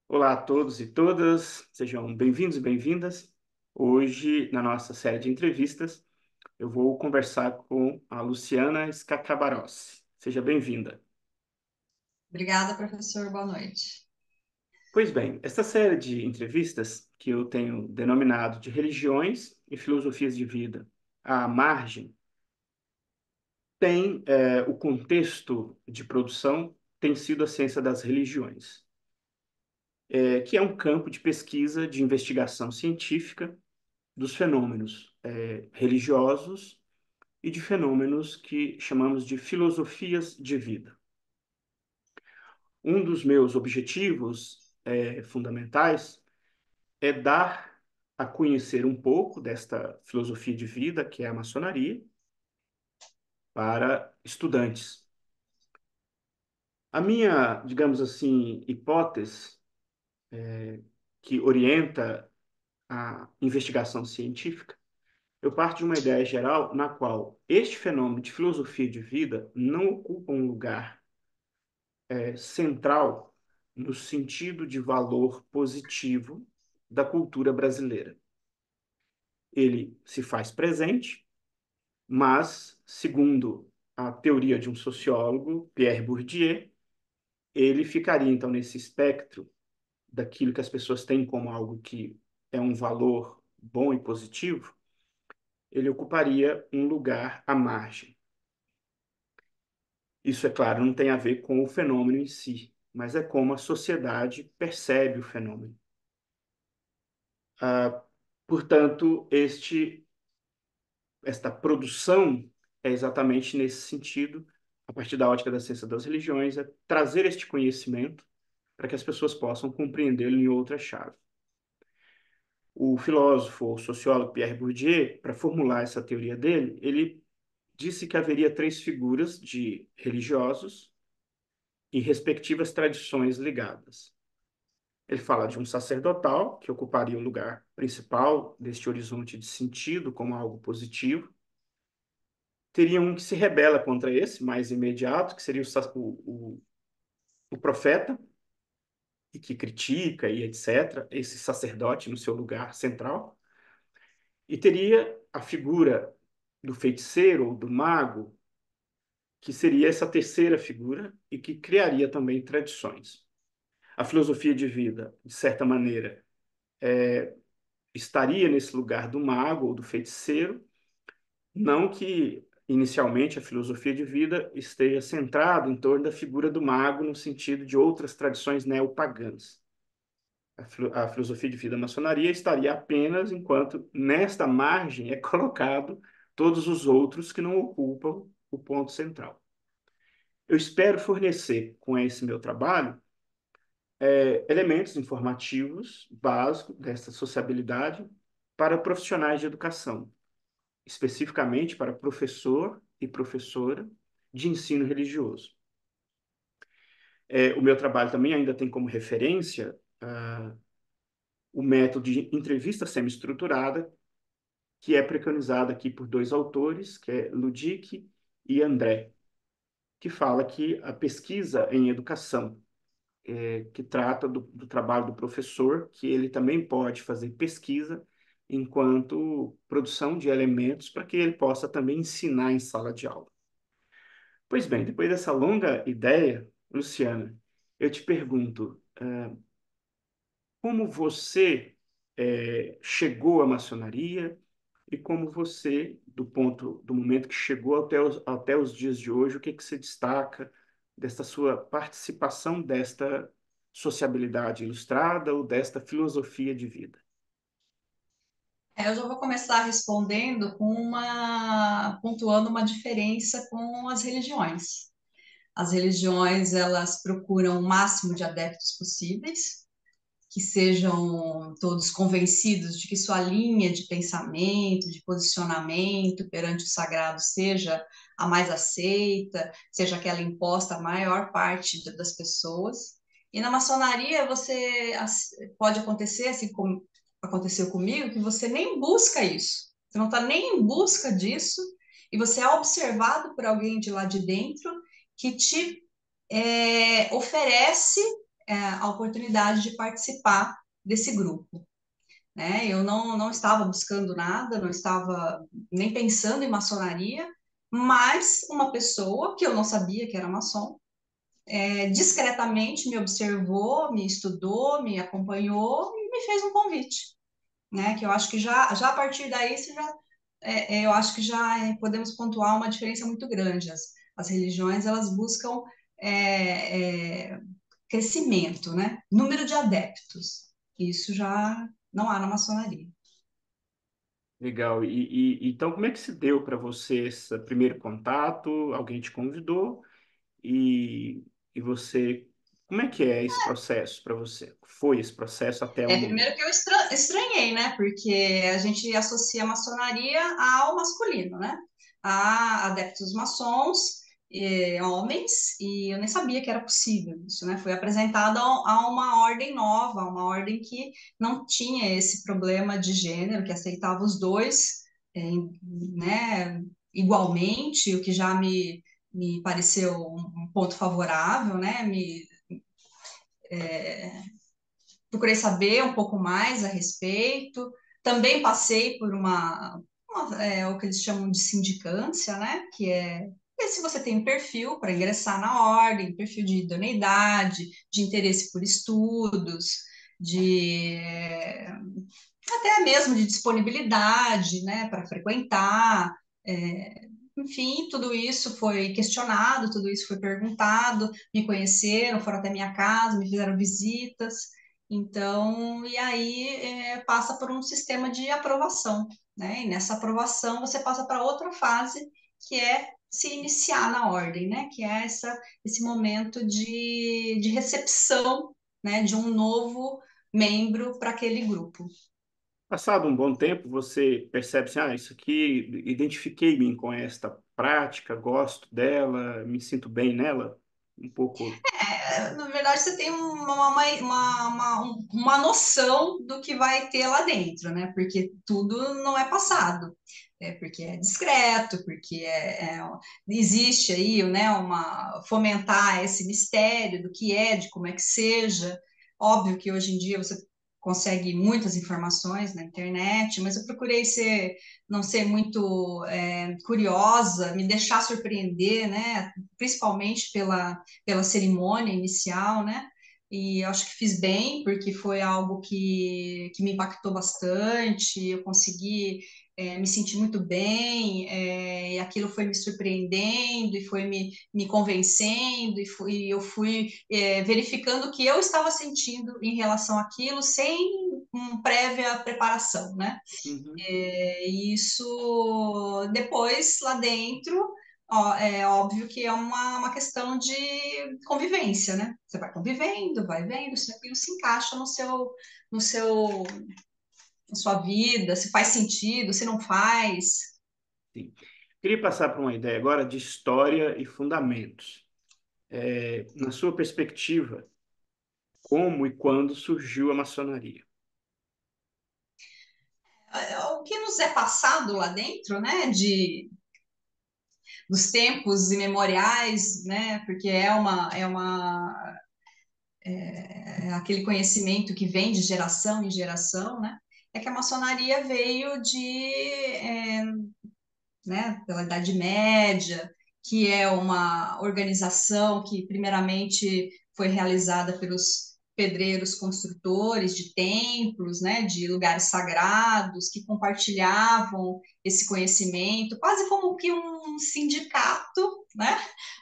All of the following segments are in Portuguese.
Olá a todos e todas, sejam bem-vindos e bem-vindas. Hoje, na nossa série de entrevistas, eu vou conversar com a Luciana Scacabarossi. Seja bem-vinda. Obrigada, professor. Boa noite. Pois bem, esta série de entrevistas, que eu tenho denominado de Religiões e Filosofias de Vida à Margem, tem o contexto de produção tem sido a ciência das religiões, que é um campo de pesquisa, de investigação científica dos fenômenos religiosos e de fenômenos que chamamos de filosofias de vida. Um dos meus objetivos fundamentais é dar a conhecer um pouco desta filosofia de vida, que é a maçonaria, para estudantes. A minha, digamos assim, hipótese que orienta a investigação científica, eu parto de uma ideia geral na qual este fenômeno de filosofia de vida não ocupa um lugar central no sentido de valor positivo da cultura brasileira. Ele se faz presente, mas, segundo a teoria de um sociólogo, Pierre Bourdieu, ele ficaria então nesse espectro daquilo que as pessoas têm como algo que é um valor bom e positivo, ele ocuparia um lugar à margem. Isso, é claro, não tem a ver com o fenômeno em si, mas é como a sociedade percebe o fenômeno. Ah, portanto, esta produção é exatamente nesse sentido, a partir da ótica da ciência das religiões, é trazer este conhecimento para que as pessoas possam compreendê-lo em outra chave. O filósofo, o sociólogo Pierre Bourdieu, para formular essa teoria dele, ele disse que haveria três figuras de religiosos e respectivas tradições ligadas. Ele fala de um sacerdotal, que ocuparia o lugar principal deste horizonte de sentido como algo positivo. Teria um que se rebela contra esse, mais imediato, que seria o profeta, e que critica e etc., esse sacerdote no seu lugar central. E teria a figura do feiticeiro ou do mago, que seria essa terceira figura e que criaria também tradições. A filosofia de vida, de certa maneira, estaria nesse lugar do mago ou do feiticeiro, não que inicialmente a filosofia de vida esteja centrada em torno da figura do mago no sentido de outras tradições neopagãs. A filosofia de vida da maçonaria estaria apenas enquanto nesta margem é colocado todos os outros que não ocupam o ponto central. Eu espero fornecer com esse meu trabalho elementos informativos básicos dessa sociabilidade para profissionais de educação, especificamente para professor e professora de ensino religioso. O meu trabalho também ainda tem como referência o método de entrevista semi-estruturada, que é preconizado aqui por dois autores, que é Ludic e André, que fala que a pesquisa em educação, que trata do trabalho do professor, que ele também pode fazer pesquisa enquanto produção de elementos para que ele possa também ensinar em sala de aula. Pois bem, depois dessa longa ideia, Luciana, eu te pergunto, como você chegou à maçonaria e como você, do momento que chegou até os dias de hoje, o que que você destaca desta sua participação desta sociabilidade ilustrada ou desta filosofia de vida? Eu já vou começar respondendo com pontuando uma diferença com as religiões. As religiões, elas procuram o máximo de adeptos possíveis, que sejam todos convencidos de que sua linha de pensamento, de posicionamento perante o sagrado seja a mais aceita, seja aquela imposta à maior parte das pessoas. E na maçonaria pode acontecer, assim como aconteceu comigo, que você nem busca isso. Você não está nem em busca disso e você é observado por alguém de lá de dentro que te oferece a oportunidade de participar desse grupo, né? Eu não estava buscando nada, não estava nem pensando em maçonaria, mas uma pessoa que eu não sabia que era maçom, discretamente me observou, me estudou, me acompanhou e me fez um convite, né? Que eu acho que já a partir daí eu acho que podemos pontuar uma diferença muito grande. As religiões elas buscam é, é, crescimento, né? Número de adeptos. Isso já não há na maçonaria. Legal. Então, como é que se deu para você esse primeiro contato? Alguém te convidou e, e você, como é que é esse processo para você? Foi esse processo até o Primeiro momento? que eu estranhei, né? Porque a gente associa a maçonaria ao masculino, né? Há adeptos maçons, homens, e eu nem sabia que era possível isso, né? Foi apresentado a uma ordem nova, a uma ordem que não tinha esse problema de gênero, que aceitava os dois, né? Igualmente, o que já me pareceu um ponto favorável, né? Procurei saber um pouco mais a respeito. Também passei por o que eles chamam de sindicância, né? Que é ver se você tem um perfil para ingressar na ordem, perfil de idoneidade, de interesse por estudos, de até mesmo de disponibilidade, né, para frequentar. Enfim, tudo isso foi questionado, tudo isso foi perguntado, me conheceram, foram até minha casa, me fizeram visitas. Então, e aí passa por um sistema de aprovação, né? E nessa aprovação você passa para outra fase, que é se iniciar na ordem, né? Que é esse momento de recepção, né? De um novo membro para aquele grupo. Passado um bom tempo, você percebe assim, isso aqui, identifiquei-me com esta prática, gosto dela, me sinto bem nela, um pouco. Na verdade, você tem uma noção do que vai ter lá dentro, né? Porque tudo não é passado, porque é discreto, porque existe aí, né, fomentar esse mistério do que é, de como é que seja. Óbvio que hoje em dia você consegue muitas informações na internet, mas eu procurei não ser muito curiosa, me deixar surpreender, né? Principalmente pela cerimônia inicial, né? E acho que fiz bem, porque foi algo que me impactou bastante, eu consegui me sentir muito bem, e aquilo foi me surpreendendo e foi me convencendo, e eu fui verificando o que eu estava sentindo em relação àquilo sem prévia preparação, né? Uhum. Isso depois lá dentro, é óbvio que é uma questão de convivência, né? Você vai convivendo, vai vendo se aquilo se encaixa no seu, na sua vida, se faz sentido, se não faz. Sim. Queria passar para uma ideia agora de história e fundamentos. Na sua perspectiva, como e quando surgiu a maçonaria? O que nos é passado lá dentro, né? Dos tempos imemoriais, né? Porque é aquele conhecimento que vem de geração em geração, né? É que a maçonaria veio né, pela Idade Média, que é uma organização que primeiramente foi realizada pelos pedreiros construtores de templos, né, de lugares sagrados, que compartilhavam esse conhecimento, quase como que um sindicato, né,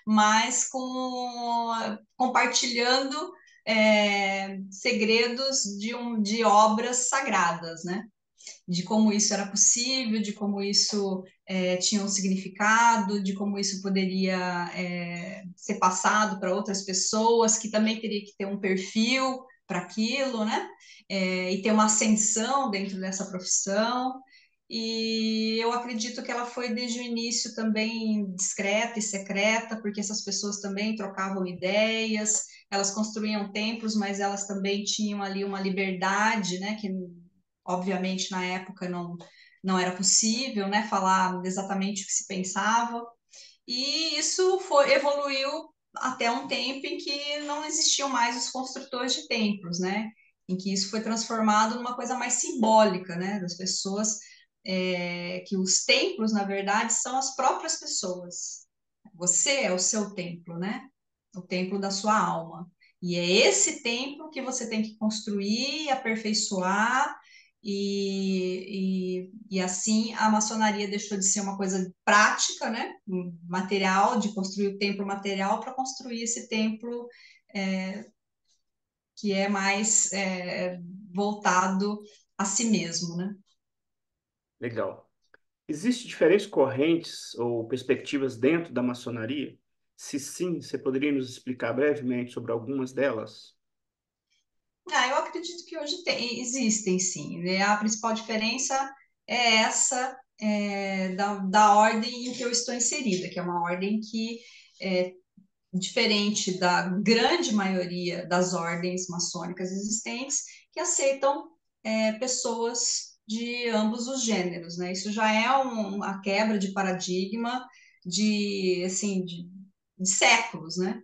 mas compartilhando segredos de obras sagradas, né? De como isso era possível, de como isso tinha um significado, de como isso poderia ser passado para outras pessoas, que também teria que ter um perfil para aquilo, né? E ter uma ascensão dentro dessa profissão. E eu acredito que ela foi desde o início também discreta e secreta, porque essas pessoas também trocavam ideias, elas construíam templos, mas elas também tinham ali uma liberdade, né, que obviamente na época não era possível, né, falar exatamente o que se pensava, e isso evoluiu até um tempo em que não existiam mais os construtores de templos, né? Em que isso foi transformado numa coisa mais simbólica, né? Das pessoas, que os templos, na verdade, são as próprias pessoas. Você é o seu templo, né? O templo da sua alma. E é esse templo que você tem que construir, aperfeiçoar, e assim a maçonaria deixou de ser uma coisa prática, né? Material, de construir o templo material para construir esse templo é, que é mais voltado a si mesmo, né? Legal. Existem diferentes correntes ou perspectivas dentro da maçonaria? Se sim, você poderia nos explicar brevemente sobre algumas delas? Eu acredito que hoje existem sim, né? A principal diferença é essa da ordem em que eu estou inserida, que é uma ordem que é diferente da grande maioria das ordens maçônicas existentes, que aceitam pessoas de ambos os gêneros, né? Isso já é uma quebra de paradigma assim, de séculos, né?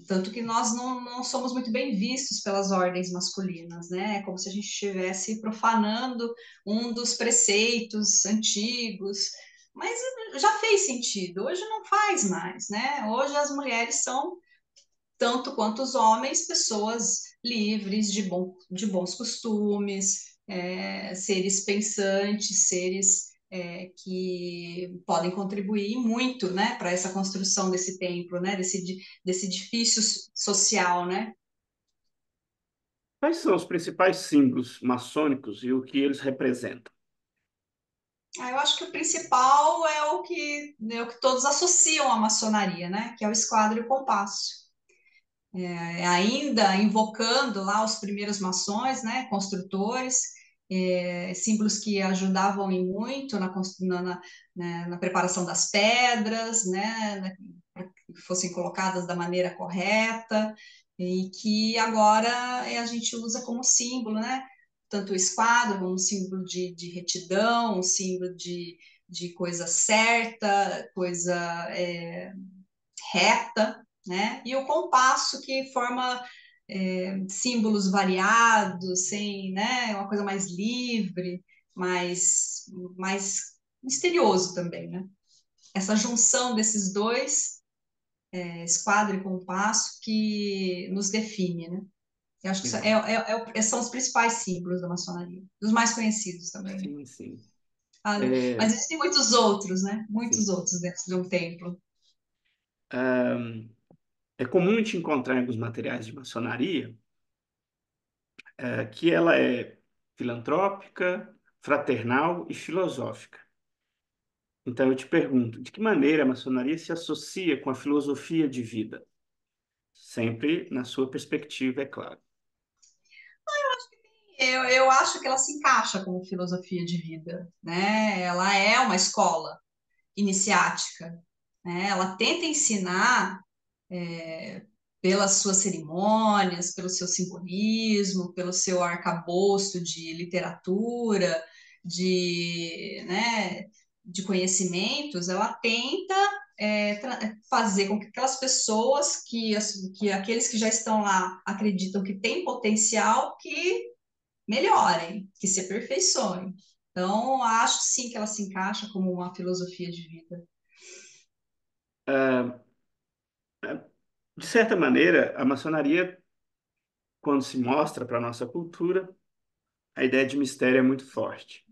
Tanto que nós não somos muito bem vistos pelas ordens masculinas, né? É como se a gente estivesse profanando um dos preceitos antigos, mas já fez sentido, hoje não faz mais, né? Hoje as mulheres são, tanto quanto os homens, pessoas livres de bons costumes, seres pensantes, seres que podem contribuir muito, né, para essa construção desse templo, né, desse edifício social, né? Quais são os principais símbolos maçônicos e o que eles representam? Eu acho que o principal é o que todos associam à maçonaria, né, que é o esquadro e o compasso. Ainda invocando lá os primeiros maçons, né, construtores, símbolos que ajudavam e muito na preparação das pedras, né, para que fossem colocadas da maneira correta, e que agora a gente usa como símbolo, né, tanto o esquadro como um símbolo de retidão, um símbolo de coisa certa, coisa reta, né? E o compasso que forma símbolos variados, sem, né? Uma coisa mais livre, mais misterioso também, né? Essa junção desses dois, esquadro e compasso, que nos define, né? Eu acho que Legal. são os principais símbolos da maçonaria, os mais conhecidos também, né? Sim, sim. Ah, É, mas existem muitos outros, né? Muitos sim. outros dentro de um templo. É comum te encontrar em alguns materiais de maçonaria que ela é filantrópica, fraternal e filosófica. Então eu te pergunto, de que maneira a maçonaria se associa com a filosofia de vida? Sempre na sua perspectiva, é claro. Eu acho que ela se encaixa como filosofia de vida, né? Ela é uma escola iniciática, né? Ela tenta ensinar pelas suas cerimônias, pelo seu simbolismo, pelo seu arcabouço de literatura, né, de conhecimentos, ela tenta fazer com que aquelas pessoas que aqueles que já estão lá acreditam que têm potencial, que melhorem, que se aperfeiçoem. Então, acho sim que ela se encaixa como uma filosofia de vida. De certa maneira, a maçonaria, quando se mostra para a nossa cultura, a ideia de mistério é muito forte.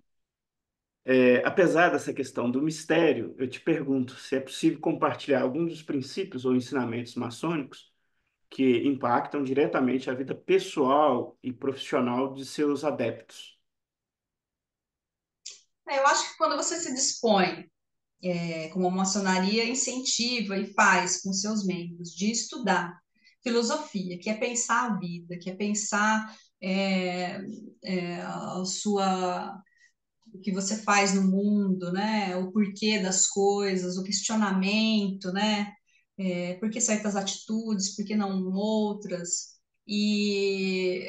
Apesar dessa questão do mistério, eu te pergunto se é possível compartilhar alguns dos princípios ou ensinamentos maçônicos que impactam diretamente a vida pessoal e profissional de seus adeptos. Eu acho que quando você se dispõe, como a maçonaria incentiva e faz com seus membros, de estudar filosofia, que é pensar a vida, que é pensar a sua o que você faz no mundo, né? O porquê das coisas, o questionamento, né? Por que certas atitudes, por que não outras? E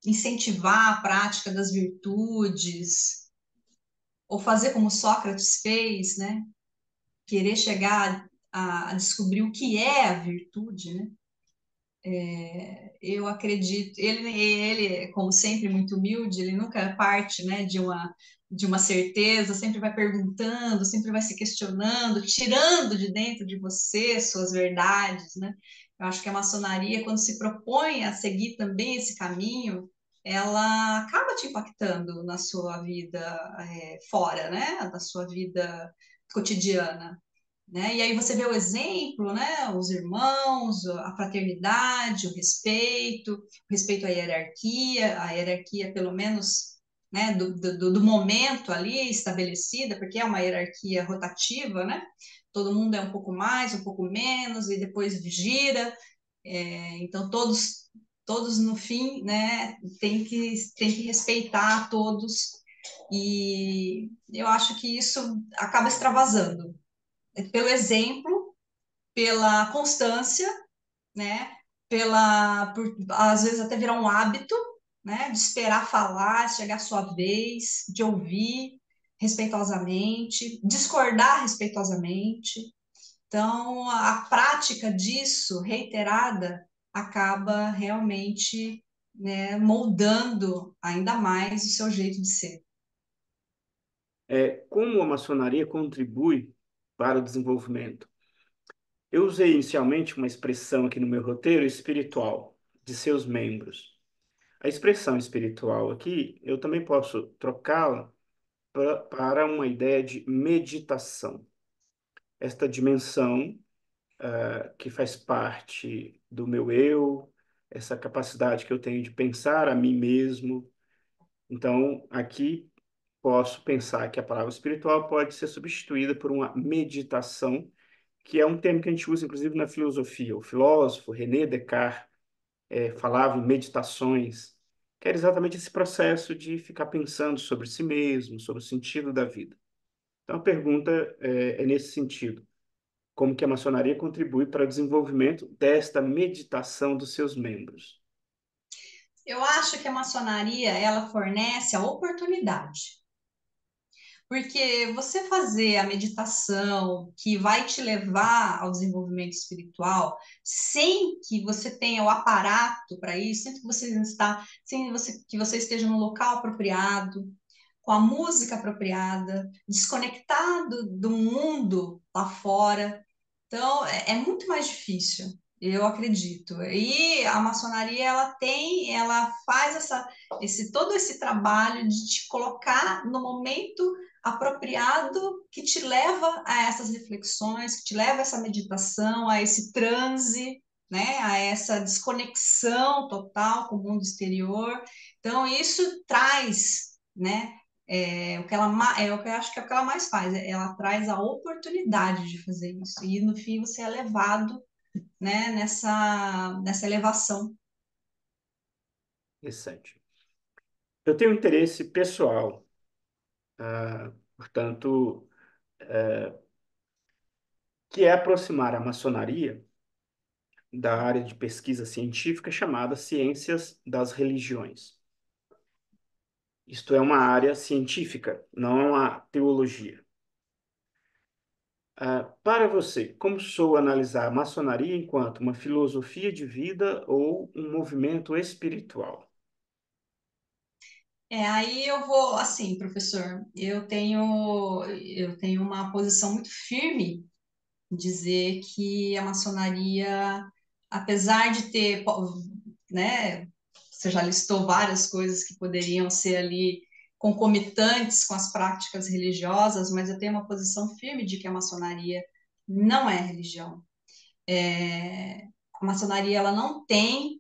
incentivar a prática das virtudes, ou fazer como Sócrates fez, né? Querer chegar a descobrir o que é a virtude, né? Eu acredito, ele, como sempre, muito humilde, ele nunca parte, né, de uma certeza, sempre vai perguntando, sempre vai se questionando, tirando de dentro de você suas verdades, né? Eu acho que a maçonaria, quando se propõe a seguir também esse caminho, ela acaba te impactando na sua vida, fora, né, da sua vida cotidiana, né? E aí você vê o exemplo, né? Os irmãos, a fraternidade, o respeito à hierarquia pelo menos, né? Do momento ali estabelecida, porque é uma hierarquia rotativa, né? Todo mundo é um pouco mais, um pouco menos, e depois gira. Então todos no fim, né? Tem que respeitar todos. E eu acho que isso acaba extravasando pelo exemplo, pela constância, né? Às vezes até virar um hábito, né? De esperar falar, chegar a sua vez, de ouvir respeitosamente, discordar respeitosamente. Então, a prática disso, reiterada, acaba realmente, né, moldando ainda mais o seu jeito de ser. Como a maçonaria contribui para o desenvolvimento? Eu usei inicialmente uma expressão aqui no meu roteiro espiritual, de seus membros. A expressão espiritual aqui, eu também posso trocá-la para uma ideia de meditação. Esta dimensão, que faz parte do meu eu, essa capacidade que eu tenho de pensar a mim mesmo. Então, aqui posso pensar que a palavra espiritual pode ser substituída por uma meditação, que é um termo que a gente usa, inclusive, na filosofia. O filósofo René Descartes falava em meditações, que era exatamente esse processo de ficar pensando sobre si mesmo, sobre o sentido da vida. Então, a pergunta é nesse sentido. Como que a maçonaria contribui para o desenvolvimento desta meditação dos seus membros? Eu acho que a maçonaria, ela fornece a oportunidade. Porque você fazer a meditação que vai te levar ao desenvolvimento espiritual, sem que você tenha o aparato para isso, sem que você esteja no local apropriado, com a música apropriada, desconectado do mundo lá fora. Então, é muito mais difícil, eu acredito. E a maçonaria, ela faz todo esse trabalho de te colocar no momento apropriado que te leva a essas reflexões, que te leva a essa meditação, a esse transe, né, a essa desconexão total com o mundo exterior. Então, isso traz, né, o que eu acho que é o que ela mais faz, ela traz a oportunidade de fazer isso, e no fim você é levado, né, nessa elevação. Interessante. Eu tenho um interesse pessoal, portanto, que é aproximar a maçonaria da área de pesquisa científica chamada Ciências das Religiões. Isto é uma área científica, não é uma teologia. Para você, como sou analisar a maçonaria enquanto uma filosofia de vida ou um movimento espiritual? Aí eu vou, assim, professor, eu tenho uma posição muito firme em dizer que a maçonaria, apesar de ter, né, você já listou várias coisas que poderiam ser ali concomitantes com as práticas religiosas, mas eu tenho uma posição firme de que a maçonaria não é religião. A maçonaria, ela não tem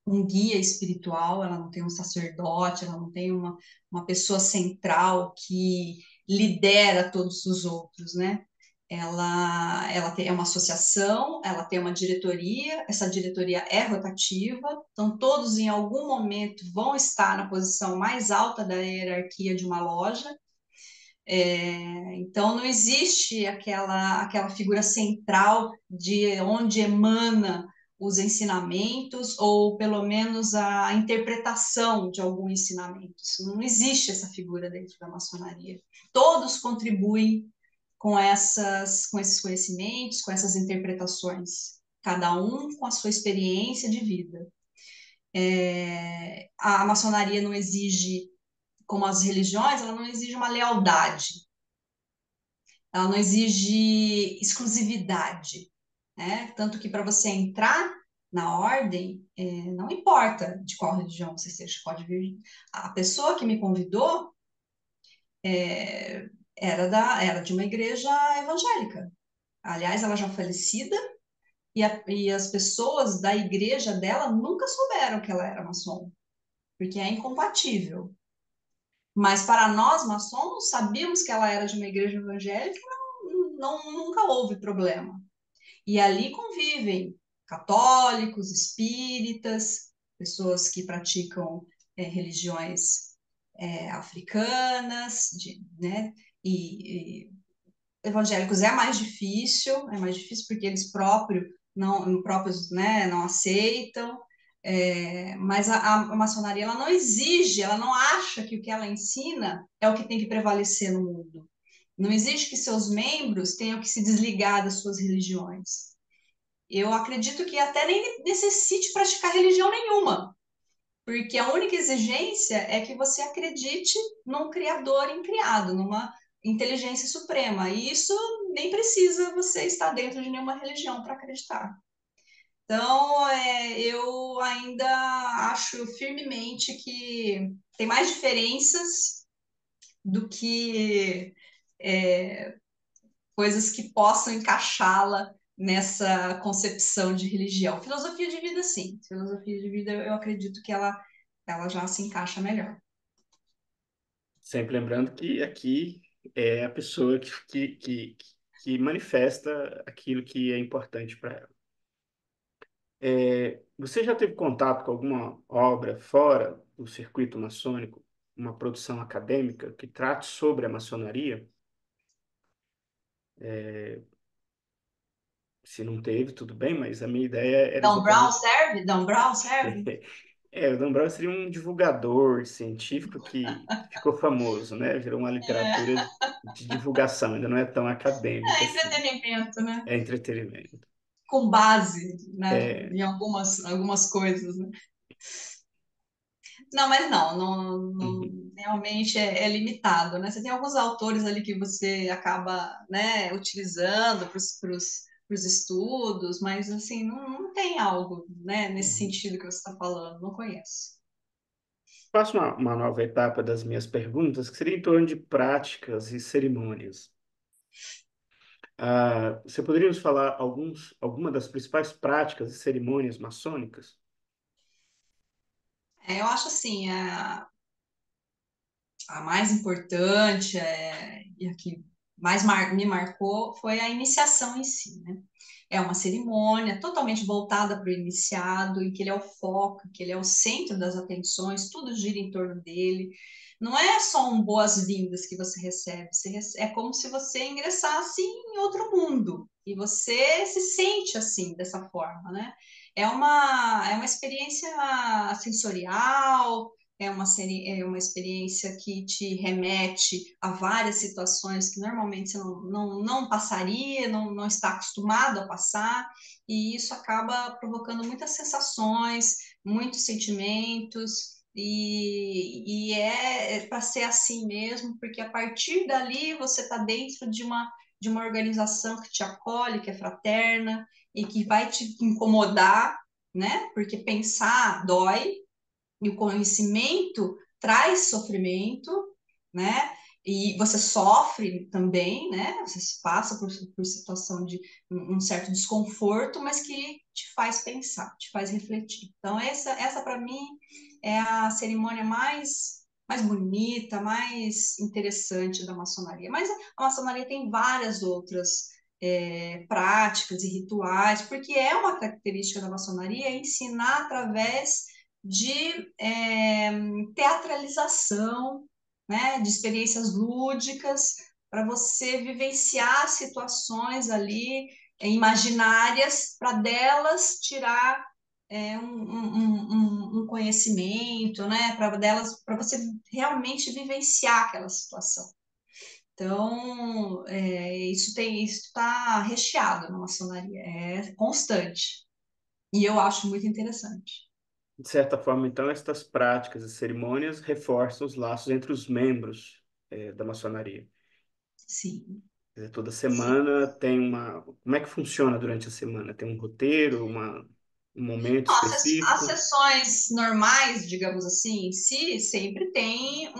um guia espiritual, ela não tem um sacerdote, ela não tem uma pessoa central que lidera todos os outros, né? É uma associação, ela tem uma diretoria, essa diretoria é rotativa, então todos em algum momento vão estar na posição mais alta da hierarquia de uma loja. Então não existe aquela figura central de onde emana os ensinamentos ou pelo menos a interpretação de algum ensinamento. Isso não existe essa figura dentro da maçonaria. Todos contribuem, com esses conhecimentos, com essas interpretações, cada um com a sua experiência de vida. A maçonaria não exige, como as religiões, ela não exige uma lealdade, ela não exige exclusividade, né? Tanto que para você entrar na ordem, não importa de qual religião você seja, pode vir. A pessoa que me convidou era de uma igreja evangélica. Aliás, ela já falecida, e as pessoas da igreja dela nunca souberam que ela era maçom, porque é incompatível. Mas para nós, maçons, sabíamos que ela era de uma igreja evangélica, nunca houve problema. E ali convivem católicos, espíritas, pessoas que praticam religiões africanas, né? E evangélicos é mais difícil porque eles próprios, né, não aceitam. Mas a maçonaria ela não exige, ela não acha que o que ela ensina é o que tem que prevalecer no mundo. Não exige que seus membros tenham que se desligar das suas religiões. Eu acredito que até nem necessite praticar religião nenhuma, porque a única exigência é que você acredite num criador incriado, numa inteligência suprema. E isso nem precisa você estar dentro de nenhuma religião para acreditar. Então, eu ainda acho firmemente que tem mais diferenças do que coisas que possam encaixá-la nessa concepção de religião. Filosofia de vida, sim. Filosofia de vida, eu acredito que ela já se encaixa melhor. Sempre lembrando que aqui é a pessoa que manifesta aquilo que é importante para ela. Você já teve contato com alguma obra fora do circuito maçônico, uma produção acadêmica que trate sobre a maçonaria? Se não teve, tudo bem, mas a minha ideia era Dan Brown exatamente. serve? Dan Brown serve? O Dan Brown seria um divulgador científico que ficou famoso, né? Virou uma literatura de divulgação, ainda não é tão acadêmica É assim. entretenimento, né? É entretenimento. Com base, né? É, Em algumas coisas, né? Não, mas uhum. realmente é limitado, né? Você tem alguns autores ali que você acaba, né, utilizando para os estudos, mas assim, não tem algo, né, nesse Uhum. sentido que você está falando, não conheço. Faço uma nova etapa das minhas perguntas, que seria em torno de práticas e cerimônias. Você poderia nos falar alguma das principais práticas e cerimônias maçônicas? Eu acho assim, a mais importante e a que mais me marcou foi a iniciação em si, né? É uma cerimônia totalmente voltada para o iniciado, em que ele é o foco, que ele é o centro das atenções, tudo gira em torno dele. Não é só um boas-vindas que você recebe, é como se você ingressasse em outro mundo, e você se sente assim, dessa forma, né? É uma experiência sensorial, é uma experiência que te remete a várias situações que normalmente você não passaria, não está acostumado a passar, e isso acaba provocando muitas sensações, muitos sentimentos, e é para ser assim mesmo, porque a partir dali você está dentro de uma organização que te acolhe, que é fraterna, e que vai te incomodar, né? Porque pensar dói, e o conhecimento traz sofrimento, né? E você sofre também, né? Você passa por situação de um certo desconforto, mas que te faz pensar, te faz refletir. Então, essa para mim é a cerimônia mais bonita, mais interessante da maçonaria. Mas a maçonaria tem várias outras práticas e rituais, porque é uma característica da maçonaria ensinar através de teatralização, né, de experiências lúdicas, para você vivenciar situações ali imaginárias, para delas tirar um conhecimento, né, para você realmente vivenciar aquela situação. Então, isso está recheado na maçonaria, é constante. E eu acho muito interessante. De certa forma, então, estas práticas e cerimônias reforçam os laços entre os membros, da maçonaria. Sim, Quer dizer, toda sim. semana tem uma. Como é que funciona durante a semana? Tem um roteiro, um momento As específico? sessões normais, digamos assim, em si, sempre tem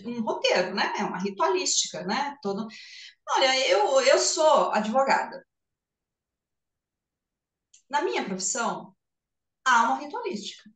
um roteiro, né? É uma ritualística, né? Olha, eu sou advogada. Na minha profissão, há uma ritualística.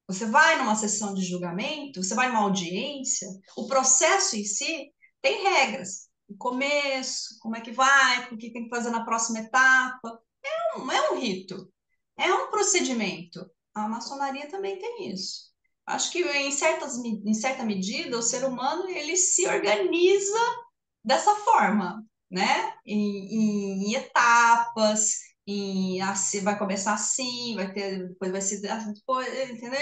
Você vai numa sessão de julgamento, você vai numa audiência, o processo em si tem regras. O começo, como é que vai, o que tem que fazer na próxima etapa. É um rito, é um procedimento. A maçonaria também tem isso. Acho que em certa medida o ser humano ele se organiza dessa forma, né? Em etapas, assim, vai começar assim, vai ter, depois vai ser, depois, entendeu?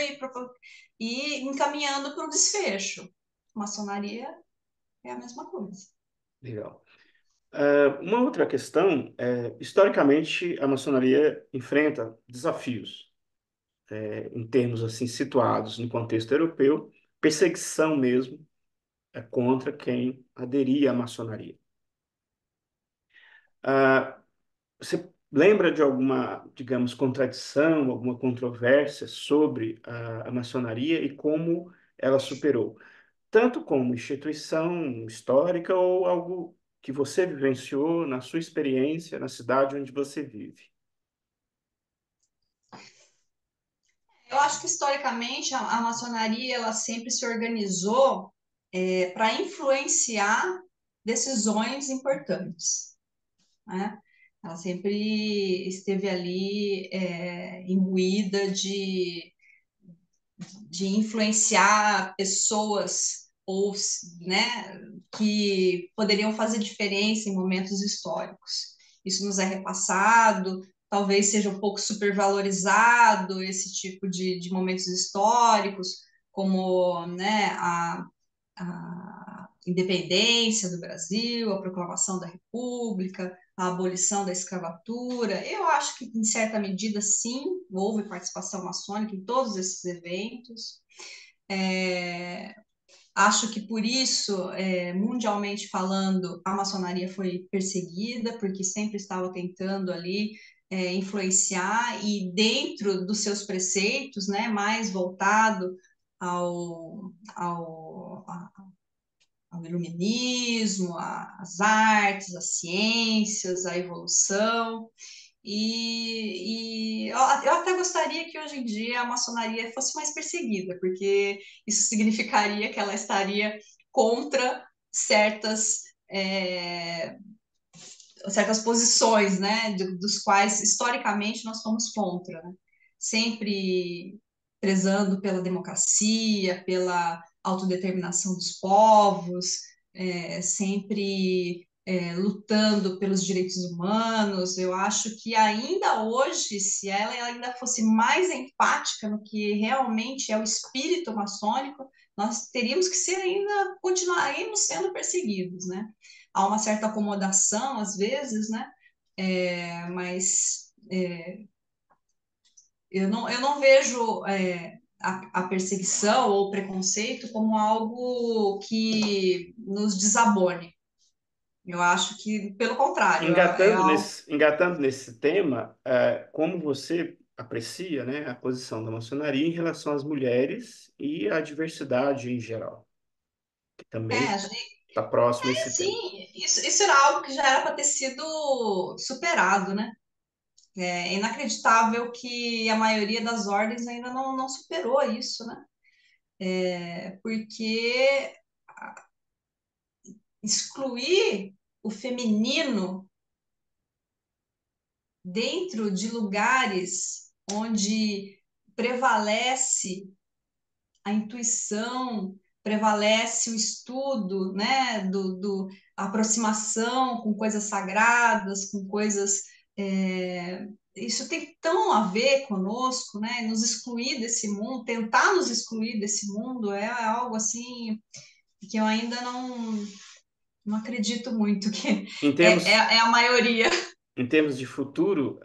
E encaminhando para o desfecho. Maçonaria é a mesma coisa. Legal. Uma outra questão é, historicamente, a maçonaria enfrenta desafios, em termos assim situados no contexto europeu, perseguição mesmo contra quem aderia à maçonaria. Ah, Você lembra de alguma, digamos, contradição, alguma controvérsia sobre a maçonaria e como ela superou? Tanto como instituição histórica ou algo que você vivenciou na sua experiência na cidade onde você vive. Eu acho que historicamente a maçonaria ela sempre se organizou para influenciar decisões importantes, né? Ela sempre esteve ali imbuída de influenciar pessoas ou, né, que poderiam fazer diferença em momentos históricos. Isso nos é repassado, talvez seja um pouco supervalorizado esse tipo de momentos históricos, como, né, a independência do Brasil, a proclamação da República, a abolição da escravatura. Eu acho que, em certa medida, sim, houve participação maçônica em todos esses eventos. É, acho que por isso, mundialmente falando, a maçonaria foi perseguida, porque sempre estava tentando ali influenciar e dentro dos seus preceitos, né, mais voltado ao, ao iluminismo, às artes, às ciências, à evolução. Eu até gostaria que hoje em dia a maçonaria fosse mais perseguida, porque isso significaria que ela estaria contra é, certas posições, né, dos quais historicamente nós fomos contra, né? Sempre prezando pela democracia, pela autodeterminação dos povos, sempre lutando pelos direitos humanos. Eu acho que ainda hoje, se ela ainda fosse mais empática no que realmente é o espírito maçônico, nós teríamos que ser ainda, continuaríamos sendo perseguidos, né? Há uma certa acomodação às vezes, né? Mas eu não vejo a perseguição ou o preconceito como algo que nos desabone. Eu acho que, pelo contrário, é algo. Engatando nesse tema, como você aprecia, né, a posição da maçonaria em relação às mulheres e à diversidade em geral, que também está próximo a esse tema. Assim, isso era algo que já era para ter sido superado, né? É inacreditável que a maioria das ordens ainda não superou isso, né? Porque excluir o feminino dentro de lugares onde prevalece a intuição, prevalece o estudo, né, a aproximação com coisas sagradas, com coisas. Isso tem tão a ver conosco, né? Nos excluir desse mundo, tentar nos excluir desse mundo é algo assim que eu ainda não acredito muito que Em é, é, termos, é a maioria. em termos de futuro,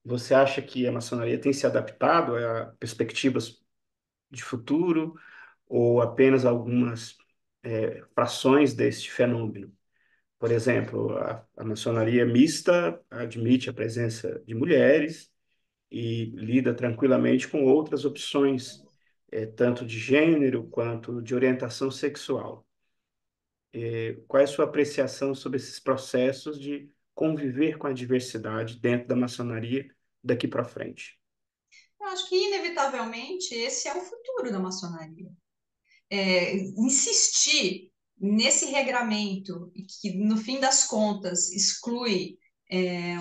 você acha que a maçonaria tem se adaptado a perspectivas de futuro ou apenas algumas frações deste fenômeno? Por exemplo, a maçonaria mista admite a presença de mulheres e lida tranquilamente com outras opções, tanto de gênero quanto de orientação sexual. Qual é a sua apreciação sobre esses processos de conviver com a diversidade dentro da maçonaria daqui para frente? Eu acho que, inevitavelmente, esse é o futuro da maçonaria. Insistir nesse regramento, que, no fim das contas, exclui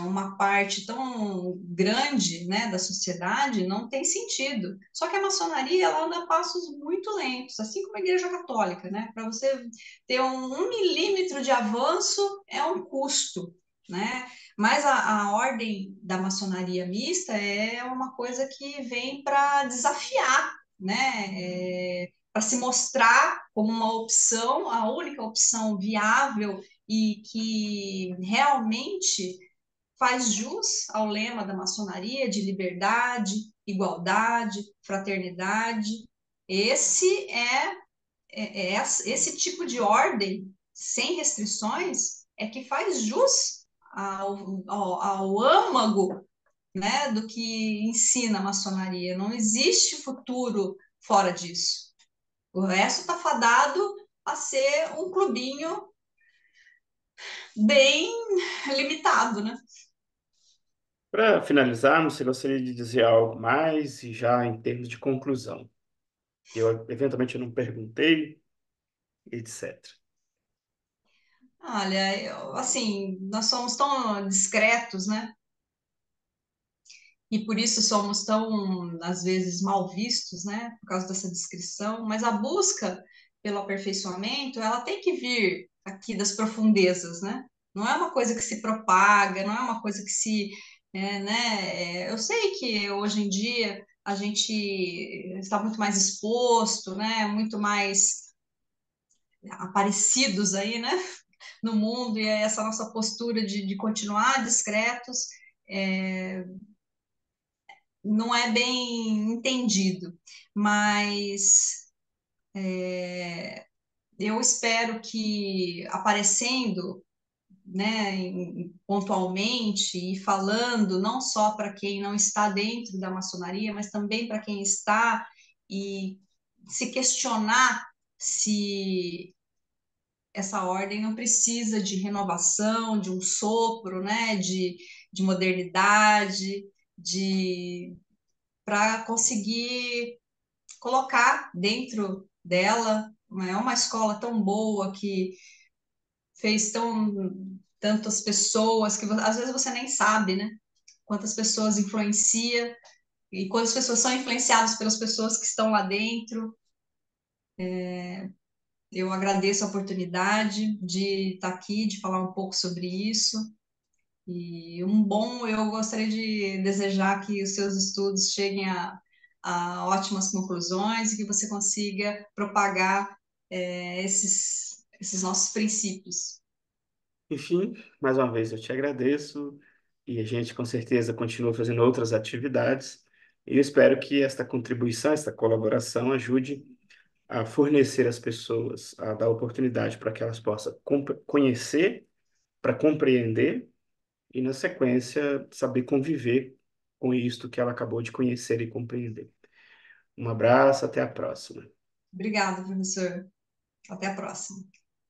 uma parte tão grande, né, da sociedade, não tem sentido. Só que a maçonaria ela anda a passos muito lentos, assim como a Igreja Católica, né? Para você ter um milímetro de avanço é um custo, né? Mas a ordem da maçonaria mista é uma coisa que vem para desafiar, né? Para se mostrar como uma opção, a única opção viável e que realmente faz jus ao lema da maçonaria de liberdade, igualdade, fraternidade. Esse esse tipo de ordem sem restrições é que faz jus ao âmago, né, do que ensina a maçonaria. Não existe futuro fora disso. O resto está fadado a ser um clubinho bem limitado, né? Para finalizarmos, você gostaria de dizer algo mais e já em termos de conclusão? Eventualmente, eu não perguntei, etc. Olha, assim, nós somos tão discretos, né? E por isso somos tão, às vezes, mal vistos, né? Por causa dessa descrição. Mas a busca pelo aperfeiçoamento, ela tem que vir aqui das profundezas, né? Não é uma coisa que se propaga, não é uma coisa que se, né? Eu sei que hoje em dia a gente está muito mais exposto, né? Muito mais aparecidos aí, né? No mundo, e é essa nossa postura de continuar discretos não é bem entendido, mas eu espero que aparecendo, né, pontualmente e falando não só para quem não está dentro da maçonaria, mas também para quem está e se questionar se essa ordem não precisa de renovação, de um sopro, né, de modernidade, de para conseguir colocar dentro dela, é uma escola tão boa que fez tantas pessoas que às vezes você nem sabe, né? Quantas pessoas influencia e quantas pessoas são influenciadas pelas pessoas que estão lá dentro. Eu agradeço a oportunidade de estar aqui, de falar um pouco sobre isso. E eu gostaria de desejar que os seus estudos cheguem a ótimas conclusões e que você consiga propagar esses nossos princípios. Enfim, mais uma vez eu te agradeço e a gente com certeza continua fazendo outras atividades. E eu espero que esta contribuição, esta colaboração ajude a fornecer às pessoas, a dar oportunidade para que elas possam conhecer, para compreender e, na sequência, saber conviver com isto que ela acabou de conhecer e compreender. Um abraço, até a próxima. Obrigada, professor. Até a próxima.